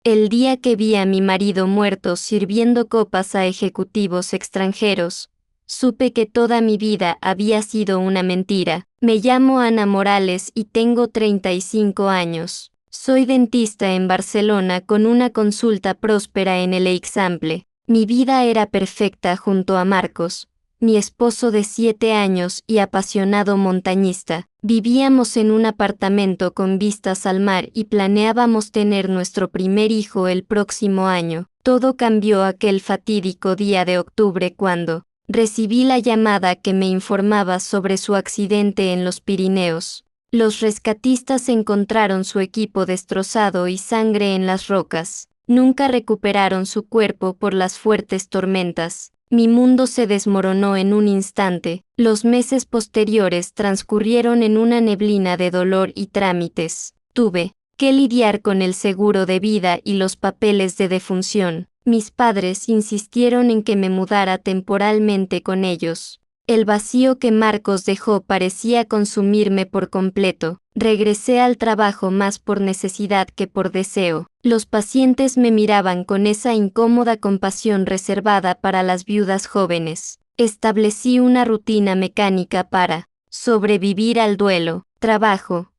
El día que vi a mi marido muerto sirviendo copas a ejecutivos extranjeros, supe que toda mi vida había sido una mentira. Me llamo Ana Morales y tengo 35 años. Soy dentista en Barcelona con una consulta próspera en el Eixample. Mi vida era perfecta junto a Marcos, mi esposo de 7 años y apasionado montañista. Vivíamos en un apartamento con vistas al mar y planeábamos tener nuestro primer hijo el próximo año. Todo cambió aquel fatídico día de octubre cuando recibí la llamada que me informaba sobre su accidente en los Pirineos. Los rescatistas encontraron su equipo destrozado y sangre en las rocas. Nunca recuperaron su cuerpo por las fuertes tormentas. Mi mundo se desmoronó en un instante. Los meses posteriores transcurrieron en una neblina de dolor y trámites. Tuve que lidiar con el seguro de vida y los papeles de defunción. Mis padres insistieron en que me mudara temporalmente con ellos. El vacío que Marcos dejó parecía consumirme por completo. Regresé al trabajo más por necesidad que por deseo. Los pacientes me miraban con esa incómoda compasión reservada para las viudas jóvenes. Establecí una rutina mecánica para sobrevivir al duelo, trabajo,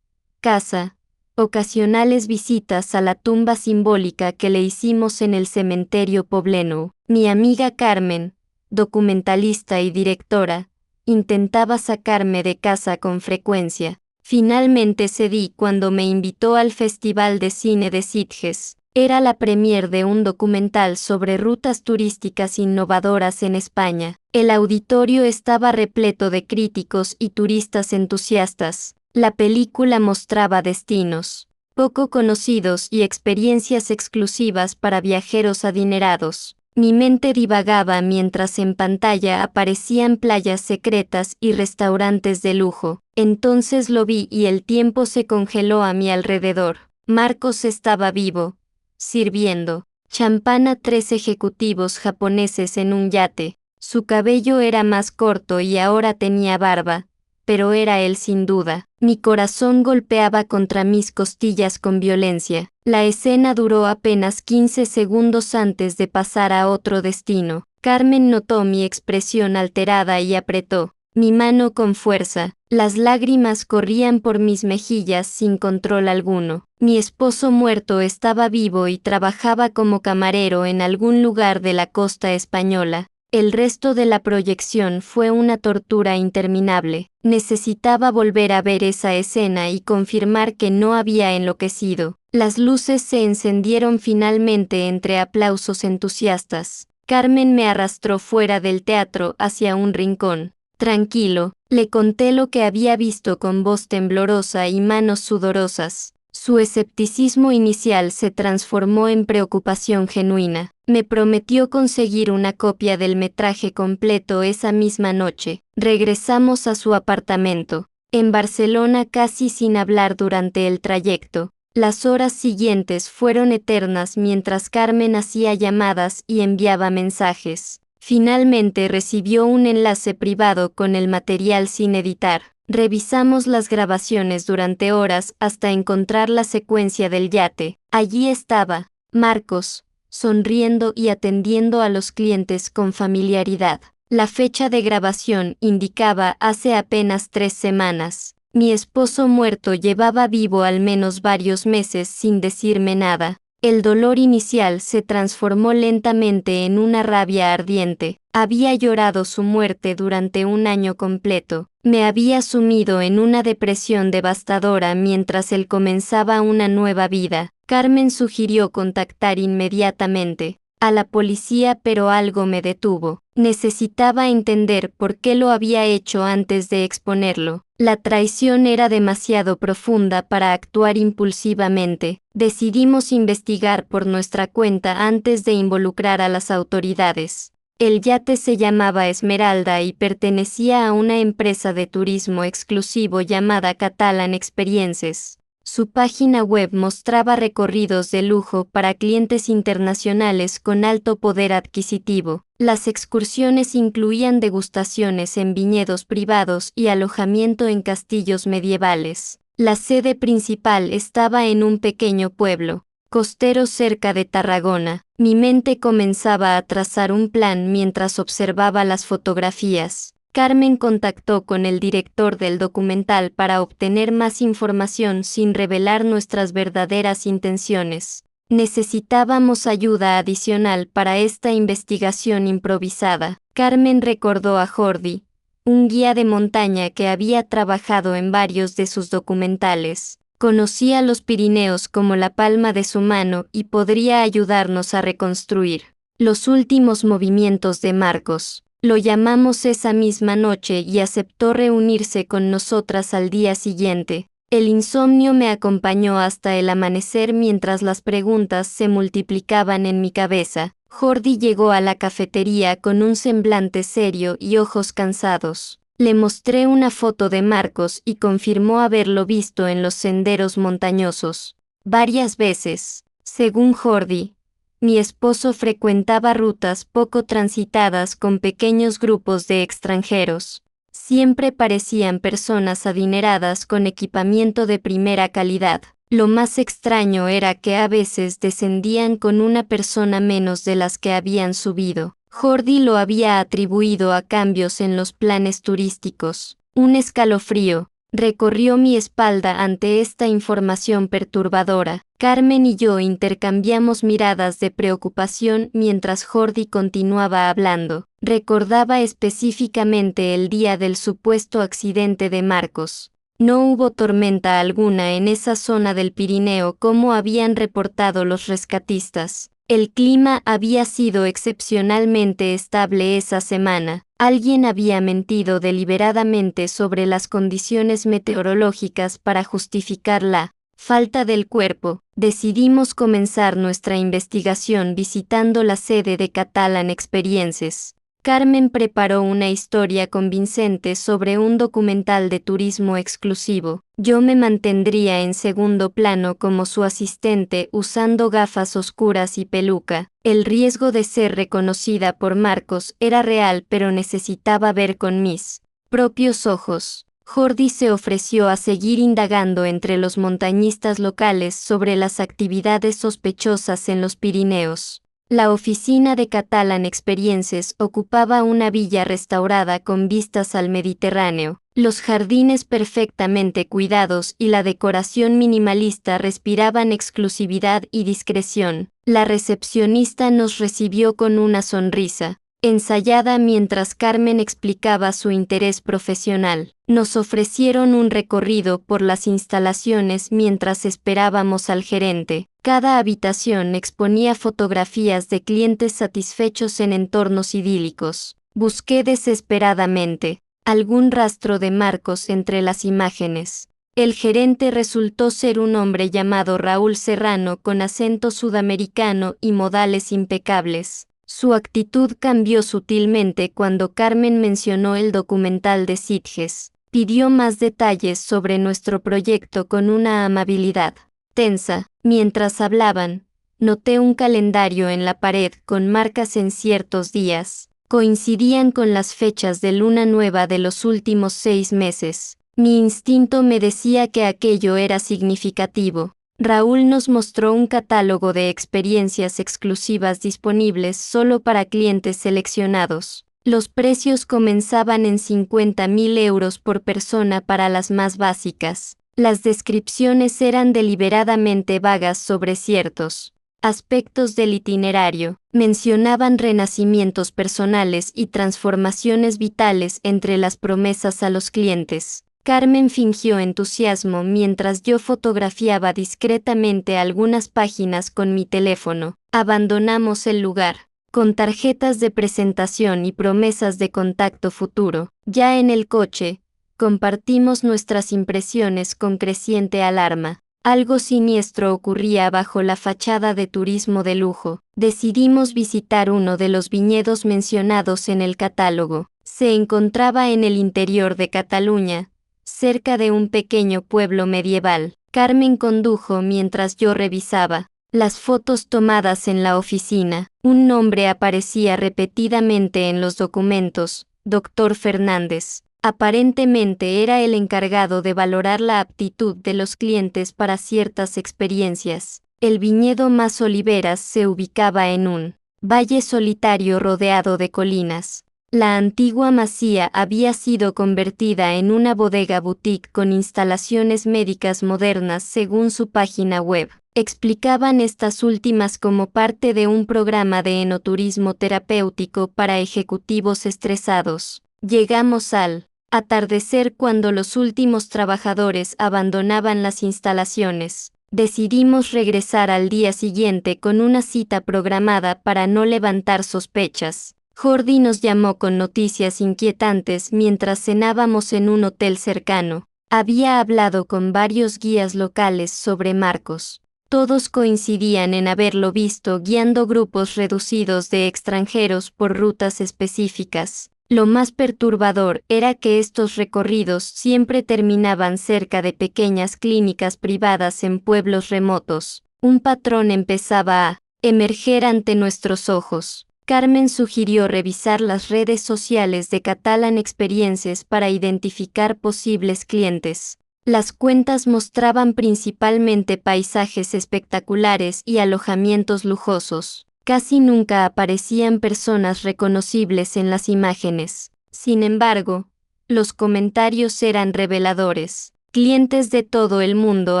casa, ocasionales visitas a la tumba simbólica que le hicimos en el cementerio pobleno. Mi amiga Carmen, documentalista y directora, intentaba sacarme de casa con frecuencia. Finalmente cedí cuando me invitó al Festival de Cine de Sitges. Era la premier de un documental sobre rutas turísticas innovadoras en España. El auditorio estaba repleto de críticos y turistas entusiastas. La película mostraba destinos poco conocidos y experiencias exclusivas para viajeros adinerados. Mi mente divagaba mientras en pantalla aparecían playas secretas y restaurantes de lujo. Entonces lo vi y el tiempo se congeló a mi alrededor. Marcos estaba vivo, sirviendo champán a 3 ejecutivos japoneses en un yate. Su cabello era más corto y ahora tenía barba, pero era él sin duda. Mi corazón golpeaba contra mis costillas con violencia. La escena duró apenas 15 segundos antes de pasar a otro destino. Carmen notó mi expresión alterada y apretó mi mano con fuerza. Las lágrimas corrían por mis mejillas sin control alguno. Mi esposo muerto estaba vivo y trabajaba como camarero en algún lugar de la costa española. El resto de la proyección fue una tortura interminable. Necesitaba volver a ver esa escena y confirmar que no había enloquecido. Las luces se encendieron finalmente entre aplausos entusiastas. Carmen me arrastró fuera del teatro hacia un rincón. Tranquilo, le conté lo que había visto con voz temblorosa y manos sudorosas. Su escepticismo inicial se transformó en preocupación genuina. Me prometió conseguir una copia del metraje completo esa misma noche. Regresamos a su apartamento, en Barcelona casi sin hablar durante el trayecto. Las horas siguientes fueron eternas mientras Carmen hacía llamadas y enviaba mensajes. Finalmente recibió un enlace privado con el material sin editar. Revisamos las grabaciones durante horas hasta encontrar la secuencia del yate. Allí estaba Marcos, sonriendo y atendiendo a los clientes con familiaridad. La fecha de grabación indicaba hace apenas 3 semanas. Mi esposo muerto llevaba vivo al menos varios meses sin decirme nada. El dolor inicial se transformó lentamente en una rabia ardiente. Había llorado su muerte durante un año completo. Me había sumido en una depresión devastadora mientras él comenzaba una nueva vida. Carmen sugirió contactar inmediatamente a la policía, pero algo me detuvo. Necesitaba entender por qué lo había hecho antes de exponerlo. La traición era demasiado profunda para actuar impulsivamente. Decidimos investigar por nuestra cuenta antes de involucrar a las autoridades. El yate se llamaba Esmeralda y pertenecía a una empresa de turismo exclusivo llamada Catalan Experiences. Su página web mostraba recorridos de lujo para clientes internacionales con alto poder adquisitivo. Las excursiones incluían degustaciones en viñedos privados y alojamiento en castillos medievales. La sede principal estaba en un pequeño pueblo, costero cerca de Tarragona. Mi mente comenzaba a trazar un plan mientras observaba las fotografías. Carmen contactó con el director del documental para obtener más información sin revelar nuestras verdaderas intenciones. Necesitábamos ayuda adicional para esta investigación improvisada. Carmen recordó a Jordi, un guía de montaña que había trabajado en varios de sus documentales. Conocía los Pirineos como la palma de su mano y podría ayudarnos a reconstruir los últimos movimientos de Marcos. Lo llamamos esa misma noche y aceptó reunirse con nosotras al día siguiente. El insomnio me acompañó hasta el amanecer mientras las preguntas se multiplicaban en mi cabeza. Jordi llegó a la cafetería con un semblante serio y ojos cansados. Le mostré una foto de Marcos y confirmó haberlo visto en los senderos montañosos varias veces. Según Jordi, mi esposo frecuentaba rutas poco transitadas con pequeños grupos de extranjeros. Siempre parecían personas adineradas con equipamiento de primera calidad. Lo más extraño era que a veces descendían con una persona menos de las que habían subido. Jordi lo había atribuido a cambios en los planes turísticos. Un escalofrío recorrió mi espalda ante esta información perturbadora. Carmen y yo intercambiamos miradas de preocupación mientras Jordi continuaba hablando. Recordaba específicamente el día del supuesto accidente de Marcos. No hubo tormenta alguna en esa zona del Pirineo como habían reportado los rescatistas. El clima había sido excepcionalmente estable esa semana. Alguien había mentido deliberadamente sobre las condiciones meteorológicas para justificar la falta del cuerpo. Decidimos comenzar nuestra investigación visitando la sede de Catalan Experiences. Carmen preparó una historia convincente sobre un documental de turismo exclusivo. Yo me mantendría en segundo plano como su asistente usando gafas oscuras y peluca. El riesgo de ser reconocida por Marcos era real, pero necesitaba ver con mis propios ojos. Jordi se ofreció a seguir indagando entre los montañistas locales sobre las actividades sospechosas en los Pirineos. La oficina de Catalan Experiences ocupaba una villa restaurada con vistas al Mediterráneo. Los jardines perfectamente cuidados y la decoración minimalista respiraban exclusividad y discreción. La recepcionista nos recibió con una sonrisa ensayada mientras Carmen explicaba su interés profesional. Nos ofrecieron un recorrido por las instalaciones mientras esperábamos al gerente. Cada habitación exponía fotografías de clientes satisfechos en entornos idílicos. Busqué desesperadamente algún rastro de Marcos entre las imágenes. El gerente resultó ser un hombre llamado Raúl Serrano con acento sudamericano y modales impecables. Su actitud cambió sutilmente cuando Carmen mencionó el documental de Sitges. Pidió más detalles sobre nuestro proyecto con una amabilidad tensa. Mientras hablaban, noté un calendario en la pared con marcas en ciertos días. Coincidían con las fechas de luna nueva de los últimos 6 meses. Mi instinto me decía que aquello era significativo. Raúl nos mostró un catálogo de experiencias exclusivas disponibles solo para clientes seleccionados. Los precios comenzaban en 50.000 euros por persona para las más básicas. Las descripciones eran deliberadamente vagas sobre ciertos aspectos del itinerario. Mencionaban renacimientos personales y transformaciones vitales entre las promesas a los clientes. Carmen fingió entusiasmo mientras yo fotografiaba discretamente algunas páginas con mi teléfono. Abandonamos el lugar, con tarjetas de presentación y promesas de contacto futuro. Ya en el coche, compartimos nuestras impresiones con creciente alarma. Algo siniestro ocurría bajo la fachada de turismo de lujo. Decidimos visitar uno de los viñedos mencionados en el catálogo. Se encontraba en el interior de Cataluña, cerca de un pequeño pueblo medieval. Carmen condujo mientras yo revisaba las fotos tomadas en la oficina. Un nombre aparecía repetidamente en los documentos: Dr. Fernández. Aparentemente era el encargado de valorar la aptitud de los clientes para ciertas experiencias. El viñedo Más Oliveras se ubicaba en un valle solitario rodeado de colinas. La antigua masía había sido convertida en una bodega boutique con instalaciones médicas modernas según su página web. Explicaban estas últimas como parte de un programa de enoturismo terapéutico para ejecutivos estresados. Llegamos al atardecer cuando los últimos trabajadores abandonaban las instalaciones. Decidimos regresar al día siguiente con una cita programada para no levantar sospechas. Jordi nos llamó con noticias inquietantes mientras cenábamos en un hotel cercano. Había hablado con varios guías locales sobre Marcos. Todos coincidían en haberlo visto guiando grupos reducidos de extranjeros por rutas específicas. Lo más perturbador era que estos recorridos siempre terminaban cerca de pequeñas clínicas privadas en pueblos remotos. Un patrón empezaba a emerger ante nuestros ojos. Carmen sugirió revisar las redes sociales de Catalan Experiences para identificar posibles clientes. Las cuentas mostraban principalmente paisajes espectaculares y alojamientos lujosos. Casi nunca aparecían personas reconocibles en las imágenes. Sin embargo, los comentarios eran reveladores. Clientes de todo el mundo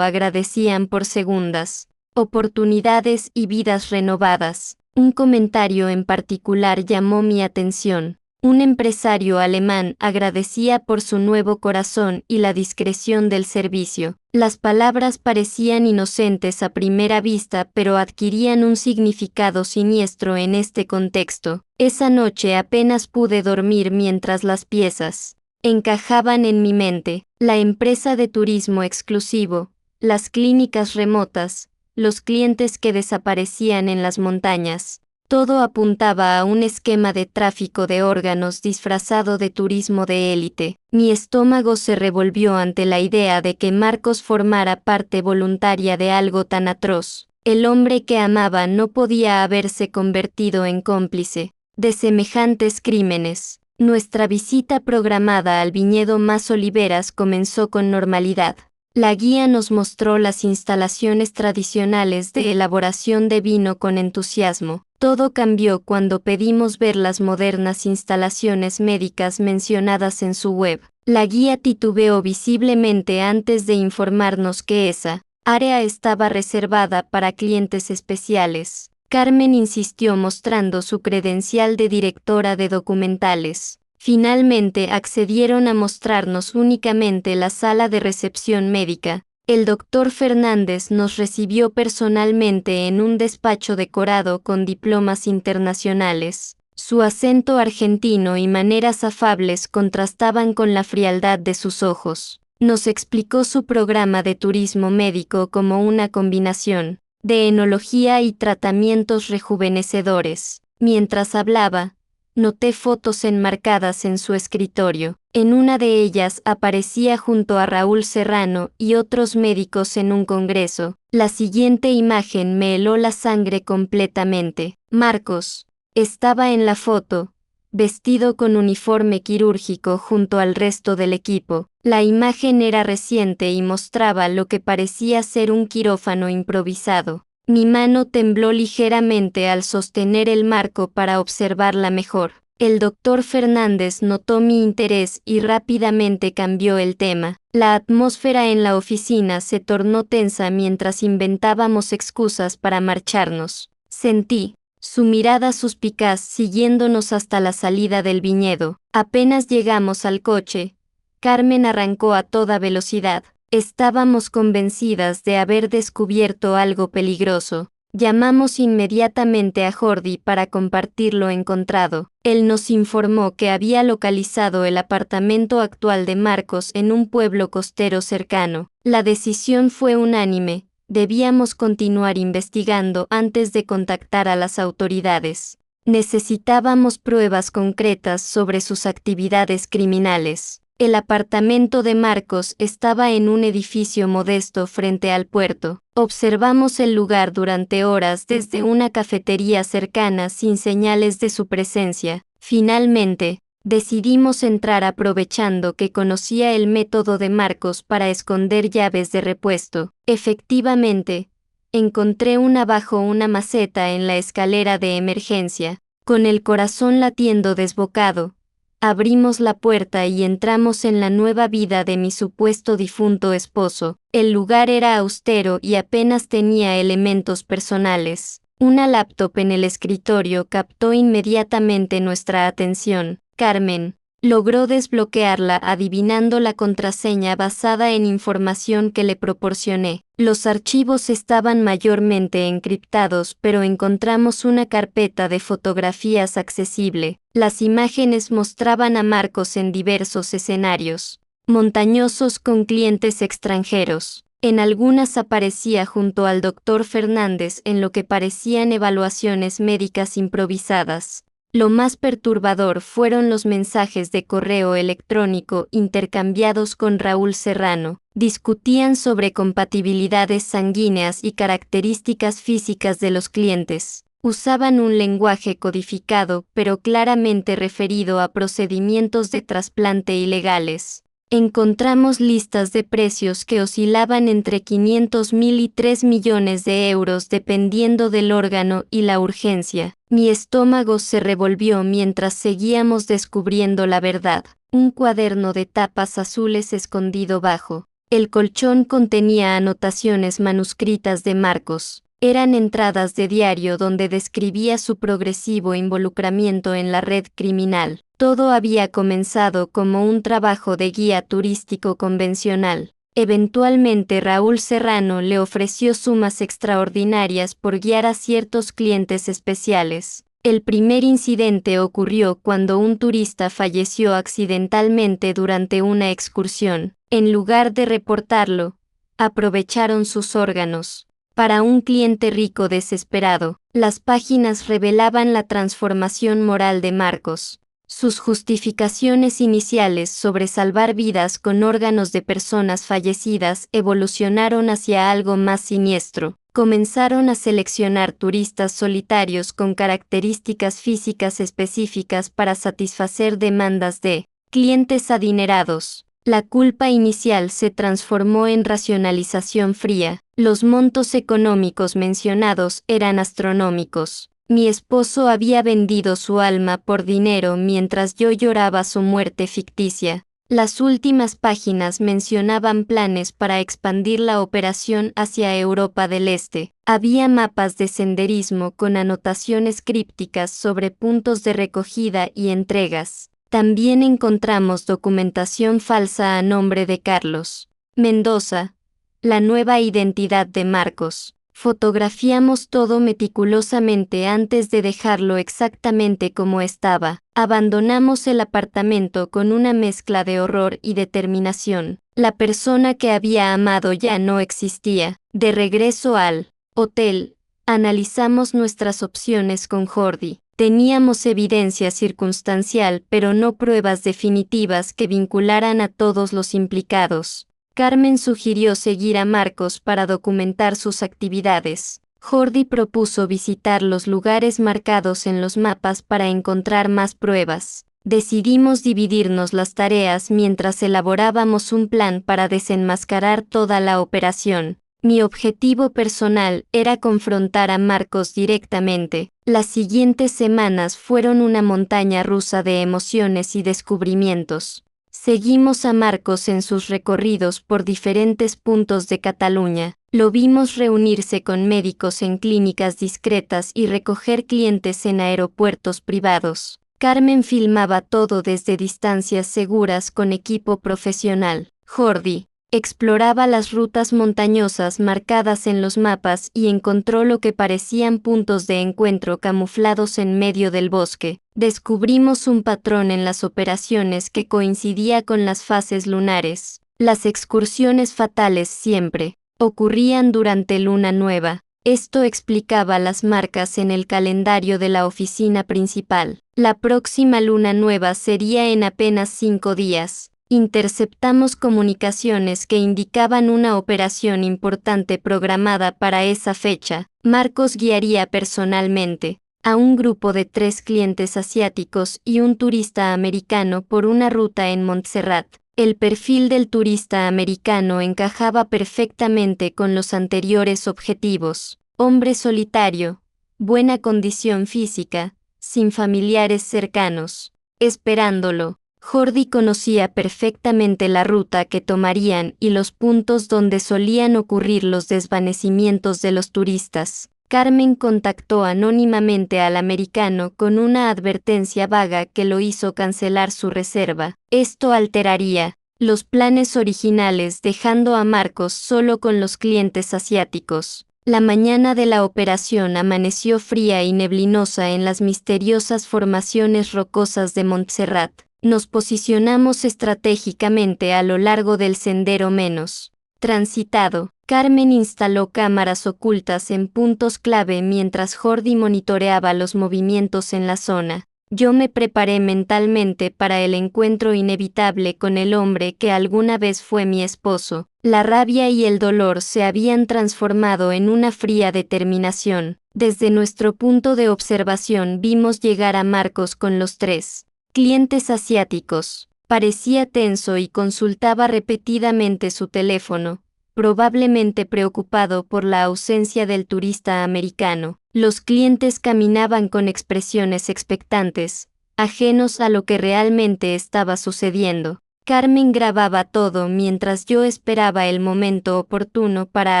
agradecían por segundas oportunidades y vidas renovadas. Un comentario en particular llamó mi atención. Un empresario alemán agradecía por su nuevo corazón y la discreción del servicio. Las palabras parecían inocentes a primera vista, pero adquirían un significado siniestro en este contexto. Esa noche apenas pude dormir mientras las piezas encajaban en mi mente. La empresa de turismo exclusivo, las clínicas remotas, los clientes que desaparecían en las montañas. Todo apuntaba a un esquema de tráfico de órganos disfrazado de turismo de élite. Mi estómago se revolvió ante la idea de que Marcos formara parte voluntaria de algo tan atroz. El hombre que amaba no podía haberse convertido en cómplice de semejantes crímenes. Nuestra visita programada al viñedo Más Oliveras comenzó con normalidad. La guía nos mostró las instalaciones tradicionales de elaboración de vino con entusiasmo. Todo cambió cuando pedimos ver las modernas instalaciones médicas mencionadas en su web. La guía titubeó visiblemente antes de informarnos que esa área estaba reservada para clientes especiales. Carmen insistió mostrando su credencial de directora de documentales. Finalmente accedieron a mostrarnos únicamente la sala de recepción médica. El doctor Fernández nos recibió personalmente en un despacho decorado con diplomas internacionales. Su acento argentino y maneras afables contrastaban con la frialdad de sus ojos. Nos explicó su programa de turismo médico como una combinación de enología y tratamientos rejuvenecedores. Mientras hablaba, noté fotos enmarcadas en su escritorio. En una de ellas aparecía junto a Raúl Serrano y otros médicos en un congreso. La siguiente imagen me heló la sangre completamente. Marcos estaba en la foto, vestido con uniforme quirúrgico junto al resto del equipo. La imagen era reciente y mostraba lo que parecía ser un quirófano improvisado. Mi mano tembló ligeramente al sostener el marco para observarla mejor. El doctor Fernández notó mi interés y rápidamente cambió el tema. La atmósfera en la oficina se tornó tensa mientras inventábamos excusas para marcharnos. Sentí su mirada suspicaz siguiéndonos hasta la salida del viñedo. Apenas llegamos al coche, Carmen arrancó a toda velocidad. Estábamos convencidas de haber descubierto algo peligroso. Llamamos inmediatamente a Jordi para compartir lo encontrado. Él nos informó que había localizado el apartamento actual de Marcos en un pueblo costero cercano. La decisión fue unánime. Debíamos continuar investigando antes de contactar a las autoridades. Necesitábamos pruebas concretas sobre sus actividades criminales. El apartamento de Marcos estaba en un edificio modesto frente al puerto. Observamos el lugar durante horas desde una cafetería cercana sin señales de su presencia. Finalmente, decidimos entrar aprovechando que conocía el método de Marcos para esconder llaves de repuesto. Efectivamente, Encontré bajo una maceta en la escalera de emergencia. Con el corazón latiendo desbocado, abrimos la puerta y entramos en la nueva vida de mi supuesto difunto esposo. El lugar era austero y apenas tenía elementos personales. Una laptop en el escritorio captó inmediatamente nuestra atención. Carmen logró desbloquearla adivinando la contraseña basada en información que le proporcioné. Los archivos estaban mayormente encriptados, pero encontramos una carpeta de fotografías accesible. Las imágenes mostraban a Marcos en diversos escenarios montañosos con clientes extranjeros. En algunas aparecía junto al doctor Fernández en lo que parecían evaluaciones médicas improvisadas. Lo más perturbador fueron los mensajes de correo electrónico intercambiados con Raúl Serrano. Discutían sobre compatibilidades sanguíneas y características físicas de los clientes. Usaban un lenguaje codificado, pero claramente referido a procedimientos de trasplante ilegales. Encontramos listas de precios que oscilaban entre 500.000 y 3 millones de euros dependiendo del órgano y la urgencia. Mi estómago se revolvió mientras seguíamos descubriendo la verdad. Un cuaderno de tapas azules escondido bajo el colchón contenía anotaciones manuscritas de Marcos. Eran entradas de diario donde describía su progresivo involucramiento en la red criminal. Todo había comenzado como un trabajo de guía turístico convencional. Eventualmente Raúl Serrano le ofreció sumas extraordinarias por guiar a ciertos clientes especiales. El primer incidente ocurrió cuando un turista falleció accidentalmente durante una excursión. En lugar de reportarlo, aprovecharon sus órganos. Para un cliente rico desesperado, las páginas revelaban la transformación moral de Marcos. Sus justificaciones iniciales sobre salvar vidas con órganos de personas fallecidas evolucionaron hacia algo más siniestro. Comenzaron a seleccionar turistas solitarios con características físicas específicas para satisfacer demandas de clientes adinerados. La culpa inicial se transformó en racionalización fría. Los montos económicos mencionados eran astronómicos. Mi esposo había vendido su alma por dinero mientras yo lloraba su muerte ficticia. Las últimas páginas mencionaban planes para expandir la operación hacia Europa del Este. Había mapas de senderismo con anotaciones crípticas sobre puntos de recogida y entregas. También encontramos documentación falsa a nombre de Carlos Mendoza, la nueva identidad de Marcos. Fotografiamos todo meticulosamente antes de dejarlo exactamente como estaba. Abandonamos el apartamento con una mezcla de horror y determinación. La persona que había amado ya no existía. De regreso al hotel, analizamos nuestras opciones con Jordi. Teníamos evidencia circunstancial pero no pruebas definitivas que vincularan a todos los implicados. Carmen sugirió seguir a Marcos para documentar sus actividades. Jordi propuso visitar los lugares marcados en los mapas para encontrar más pruebas. Decidimos dividirnos las tareas mientras elaborábamos un plan para desenmascarar toda la operación. Mi objetivo personal era confrontar a Marcos directamente. Las siguientes semanas fueron una montaña rusa de emociones y descubrimientos. Seguimos a Marcos en sus recorridos por diferentes puntos de Cataluña. Lo vimos reunirse con médicos en clínicas discretas y recoger clientes en aeropuertos privados. Carmen filmaba todo desde distancias seguras con equipo profesional. Jordi exploraba las rutas montañosas marcadas en los mapas y encontró lo que parecían puntos de encuentro camuflados en medio del bosque. Descubrimos un patrón en las operaciones que coincidía con las fases lunares. Las excursiones fatales siempre ocurrían durante luna nueva. Esto explicaba las marcas en el calendario de la oficina principal. La próxima luna nueva sería en apenas 5 días. Interceptamos comunicaciones que indicaban una operación importante programada para esa fecha. Marcos guiaría personalmente a un grupo de 3 clientes asiáticos y un turista americano por una ruta en Montserrat. El perfil del turista americano encajaba perfectamente con los anteriores objetivos. Hombre solitario, buena condición física, sin familiares cercanos. Esperándolo, Jordi conocía perfectamente la ruta que tomarían y los puntos donde solían ocurrir los desvanecimientos de los turistas. Carmen contactó anónimamente al americano con una advertencia vaga que lo hizo cancelar su reserva. Esto alteraría los planes originales, dejando a Marcos solo con los clientes asiáticos. La mañana de la operación amaneció fría y neblinosa en las misteriosas formaciones rocosas de Montserrat. Nos posicionamos estratégicamente a lo largo del sendero menos transitado. Carmen instaló cámaras ocultas en puntos clave mientras Jordi monitoreaba los movimientos en la zona. Yo me preparé mentalmente para el encuentro inevitable con el hombre que alguna vez fue mi esposo. La rabia y el dolor se habían transformado en una fría determinación. Desde nuestro punto de observación vimos llegar a Marcos con los 3 clientes asiáticos. Parecía tenso y consultaba repetidamente su teléfono, probablemente preocupado por la ausencia del turista americano. Los clientes caminaban con expresiones expectantes, ajenos a lo que realmente estaba sucediendo. Carmen grababa todo mientras yo esperaba el momento oportuno para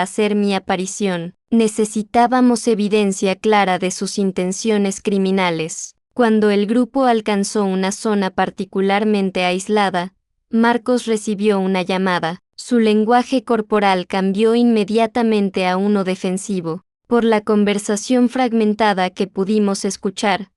hacer mi aparición. Necesitábamos evidencia clara de sus intenciones criminales. Cuando el grupo alcanzó una zona particularmente aislada, Marcos recibió una llamada. Su lenguaje corporal cambió inmediatamente a uno defensivo. Por la conversación fragmentada que pudimos escuchar,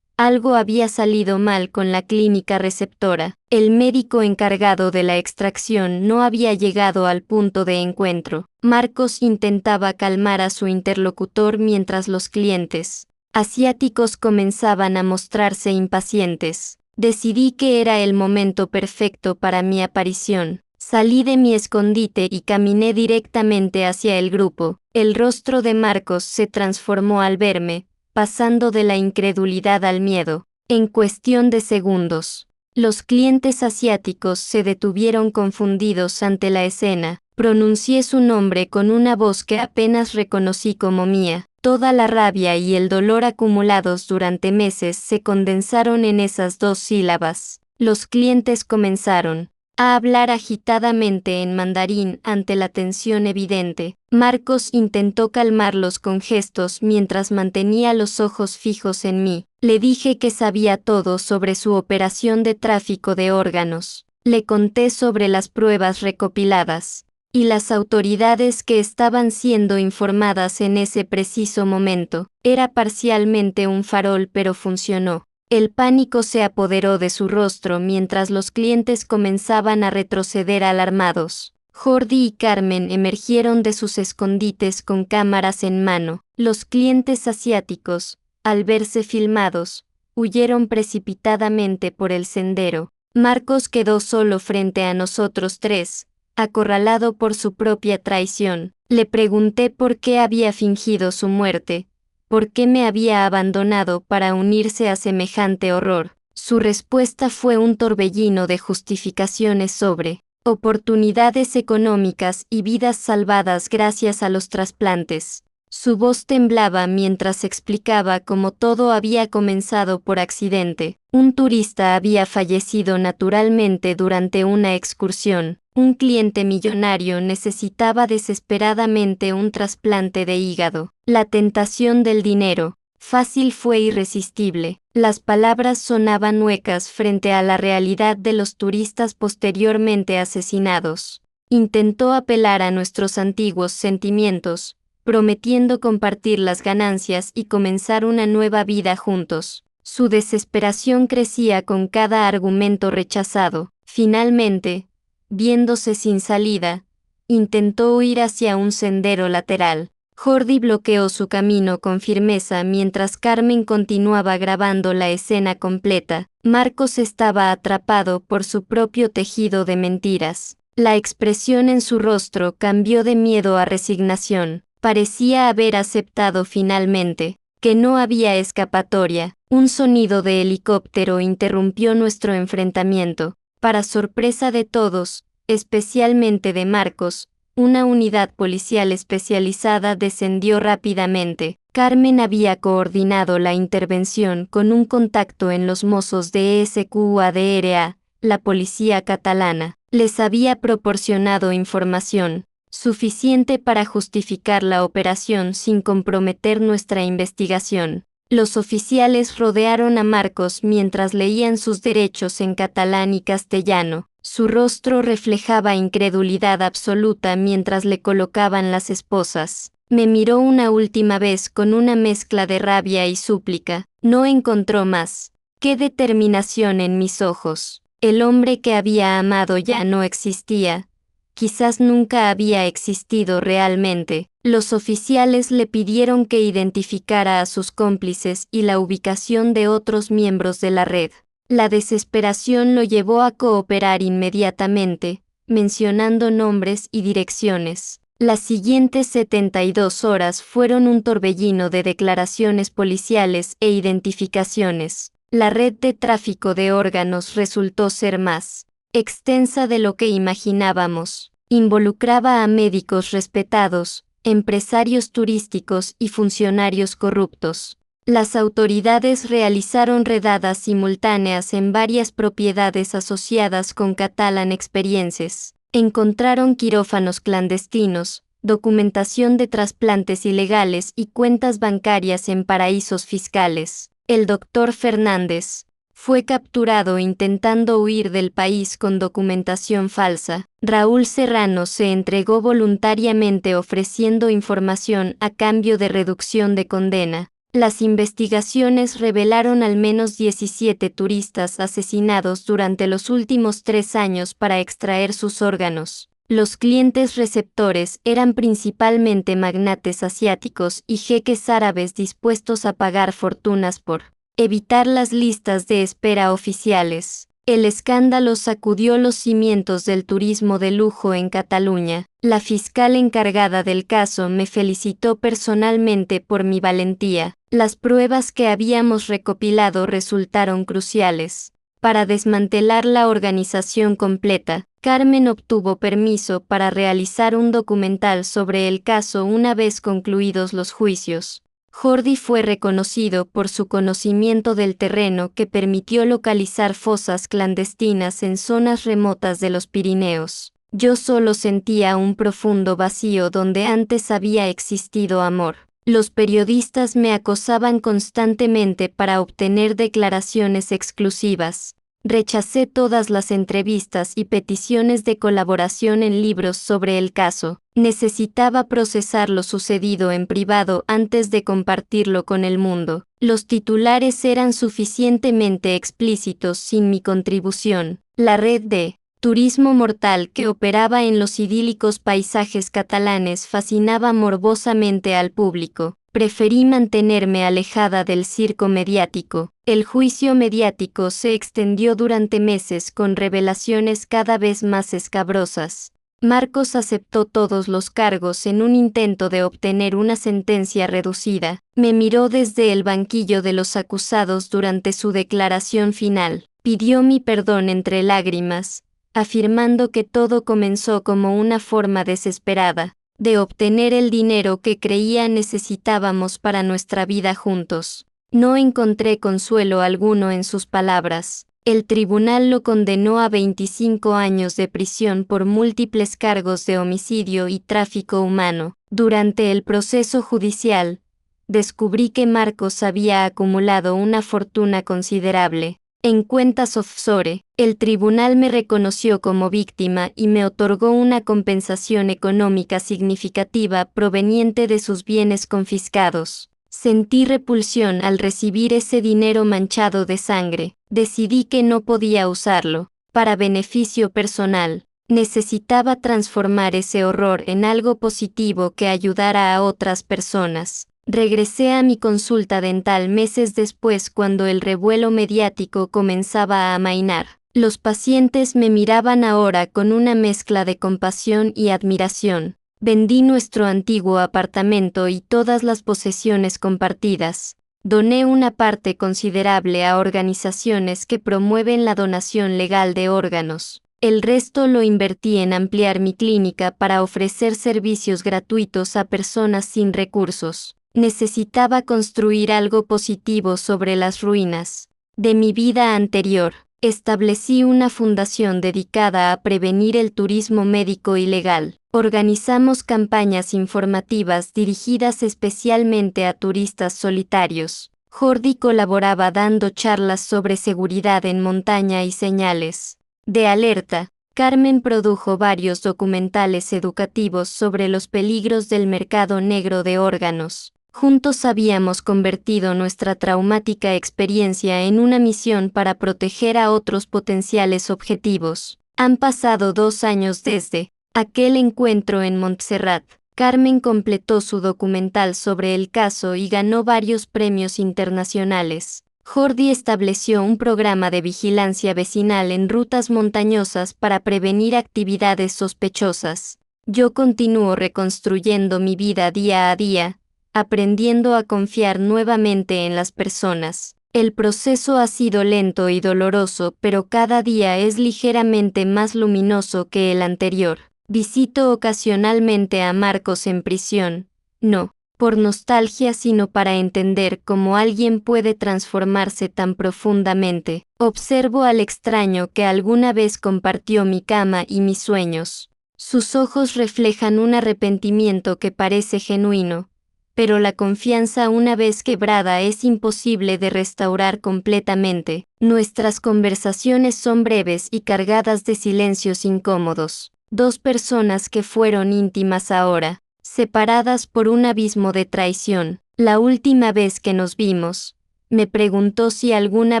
algo había salido mal con la clínica receptora. El médico encargado de la extracción no había llegado al punto de encuentro. Marcos intentaba calmar a su interlocutor mientras los clientes asiáticos comenzaban a mostrarse impacientes. Decidí que era el momento perfecto para mi aparición. Salí de mi escondite y caminé directamente hacia el grupo. El rostro de Marcos se transformó al verme, pasando de la incredulidad al miedo. En cuestión de segundos, los clientes asiáticos se detuvieron confundidos ante la escena. Pronuncié su nombre con una voz que apenas reconocí como mía. Toda la rabia y el dolor acumulados durante meses se condensaron en esas 2 sílabas. Los clientes comenzaron a hablar agitadamente en mandarín ante la tensión evidente. Marcos intentó calmarlos con gestos mientras mantenía los ojos fijos en mí. Le dije que sabía todo sobre su operación de tráfico de órganos. Le conté sobre las pruebas recopiladas y las autoridades que estaban siendo informadas en ese preciso momento. Era parcialmente un farol, pero funcionó. El pánico se apoderó de su rostro mientras los clientes comenzaban a retroceder alarmados. Jordi y Carmen emergieron de sus escondites con cámaras en mano. Los clientes asiáticos, al verse filmados, huyeron precipitadamente por el sendero. Marcos quedó solo frente a nosotros 3, acorralado por su propia traición. Le pregunté por qué había fingido su muerte, por qué me había abandonado para unirse a semejante horror. Su respuesta fue un torbellino de justificaciones sobre oportunidades económicas y vidas salvadas gracias a los trasplantes. Su voz temblaba mientras explicaba cómo todo había comenzado por accidente. Un turista había fallecido naturalmente durante una excursión. Un cliente millonario necesitaba desesperadamente un trasplante de hígado. La tentación del dinero fácil fue irresistible. Las palabras sonaban huecas frente a la realidad de los turistas posteriormente asesinados. Intentó apelar a nuestros antiguos sentimientos, prometiendo compartir las ganancias y comenzar una nueva vida juntos. Su desesperación crecía con cada argumento rechazado. Finalmente, viéndose sin salida, intentó huir hacia un sendero lateral. Jordi bloqueó su camino con firmeza mientras Carmen continuaba grabando la escena completa. Marcos estaba atrapado por su propio tejido de mentiras. La expresión en su rostro cambió de miedo a resignación. Parecía haber aceptado finalmente que no había escapatoria. Un sonido de helicóptero interrumpió nuestro enfrentamiento. Para sorpresa de todos, especialmente de Marcos, una unidad policial especializada descendió rápidamente. Carmen había coordinado la intervención con un contacto en los Mossos de Esquadra, la policía catalana. Les había proporcionado información suficiente para justificar la operación sin comprometer nuestra investigación. Los oficiales rodearon a Marcos mientras leían sus derechos en catalán y castellano. Su rostro reflejaba incredulidad absoluta mientras le colocaban las esposas. Me miró una última vez con una mezcla de rabia y súplica. No encontró más. ¡Qué determinación en mis ojos! El hombre que había amado ya no existía. Quizás nunca había existido realmente. Los oficiales le pidieron que identificara a sus cómplices y la ubicación de otros miembros de la red. La desesperación lo llevó a cooperar inmediatamente, mencionando nombres y direcciones. Las siguientes 72 horas fueron un torbellino de declaraciones policiales e identificaciones. La red de tráfico de órganos resultó ser más extensa de lo que imaginábamos. Involucraba a médicos respetados, empresarios turísticos y funcionarios corruptos. Las autoridades realizaron redadas simultáneas en varias propiedades asociadas con Catalan Experiences. Encontraron quirófanos clandestinos, documentación de trasplantes ilegales y cuentas bancarias en paraísos fiscales. El doctor Fernández fue capturado intentando huir del país con documentación falsa. Raúl Serrano se entregó voluntariamente ofreciendo información a cambio de reducción de condena. Las investigaciones revelaron al menos 17 turistas asesinados durante los últimos 3 años para extraer sus órganos. Los clientes receptores eran principalmente magnates asiáticos y jeques árabes dispuestos a pagar fortunas por evitar las listas de espera oficiales. El escándalo sacudió los cimientos del turismo de lujo en Cataluña. La fiscal encargada del caso me felicitó personalmente por mi valentía. Las pruebas que habíamos recopilado resultaron cruciales. Para desmantelar la organización completa, Carmen obtuvo permiso para realizar un documental sobre el caso una vez concluidos los juicios. Jordi fue reconocido por su conocimiento del terreno que permitió localizar fosas clandestinas en zonas remotas de los Pirineos. Yo solo sentía un profundo vacío donde antes había existido amor. Los periodistas me acosaban constantemente para obtener declaraciones exclusivas. Rechacé todas las entrevistas y peticiones de colaboración en libros sobre el caso. Necesitaba procesar lo sucedido en privado antes de compartirlo con el mundo. Los titulares eran suficientemente explícitos sin mi contribución. La red de turismo mortal que operaba en los idílicos paisajes catalanes fascinaba morbosamente al público. Preferí mantenerme alejada del circo mediático. El juicio mediático se extendió durante meses con revelaciones cada vez más escabrosas. Marcos aceptó todos los cargos en un intento de obtener una sentencia reducida. Me miró desde el banquillo de los acusados durante su declaración final. Pidió mi perdón entre lágrimas, afirmando que todo comenzó como una forma desesperada de obtener el dinero que creía necesitábamos para nuestra vida juntos. No encontré consuelo alguno en sus palabras. El tribunal lo condenó a 25 años de prisión por múltiples cargos de homicidio y tráfico humano. Durante el proceso judicial, descubrí que Marcos había acumulado una fortuna considerable en cuentas offshore. El tribunal me reconoció como víctima y me otorgó una compensación económica significativa proveniente de sus bienes confiscados. Sentí repulsión al recibir ese dinero manchado de sangre. Decidí que no podía usarlo para beneficio personal. Necesitaba transformar ese horror en algo positivo que ayudara a otras personas. Regresé a mi consulta dental meses después cuando el revuelo mediático comenzaba a amainar. Los pacientes me miraban ahora con una mezcla de compasión y admiración. Vendí nuestro antiguo apartamento y todas las posesiones compartidas. Doné una parte considerable a organizaciones que promueven la donación legal de órganos. El resto lo invertí en ampliar mi clínica para ofrecer servicios gratuitos a personas sin recursos. Necesitaba construir algo positivo sobre las ruinas de mi vida anterior. Establecí una fundación dedicada a prevenir el turismo médico ilegal. Organizamos campañas informativas dirigidas especialmente a turistas solitarios. Jordi colaboraba dando charlas sobre seguridad en montaña y señales de alerta. Carmen produjo varios documentales educativos sobre los peligros del mercado negro de órganos. Juntos habíamos convertido nuestra traumática experiencia en una misión para proteger a otros potenciales objetivos. Han pasado 2 años desde aquel encuentro en Montserrat. Carmen completó su documental sobre el caso y ganó varios premios internacionales. Jordi estableció un programa de vigilancia vecinal en rutas montañosas para prevenir actividades sospechosas. Yo continúo reconstruyendo mi vida día a día, aprendiendo a confiar nuevamente en las personas. El proceso ha sido lento y doloroso, pero cada día es ligeramente más luminoso que el anterior. Visito ocasionalmente a Marcos en prisión, no por nostalgia sino para entender cómo alguien puede transformarse tan profundamente. Observo al extraño que alguna vez compartió mi cama y mis sueños. Sus ojos reflejan un arrepentimiento que parece genuino, pero la confianza una vez quebrada es imposible de restaurar completamente. Nuestras conversaciones son breves y cargadas de silencios incómodos. 2 personas que fueron íntimas ahora, separadas por un abismo de traición. La última vez que nos vimos, me preguntó si alguna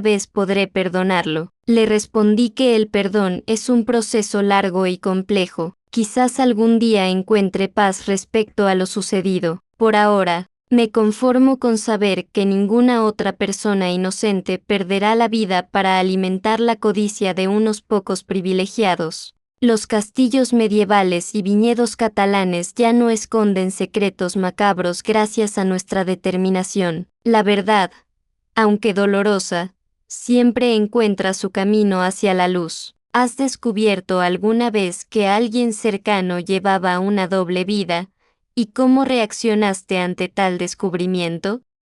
vez podré perdonarlo. Le respondí que el perdón es un proceso largo y complejo. Quizás algún día encuentre paz respecto a lo sucedido. Por ahora, me conformo con saber que ninguna otra persona inocente perderá la vida para alimentar la codicia de unos pocos privilegiados. Los castillos medievales y viñedos catalanes ya no esconden secretos macabros gracias a nuestra determinación. La verdad, aunque dolorosa, siempre encuentra su camino hacia la luz. ¿Has descubierto alguna vez que alguien cercano llevaba una doble vida? ¿Y cómo reaccionaste ante tal descubrimiento?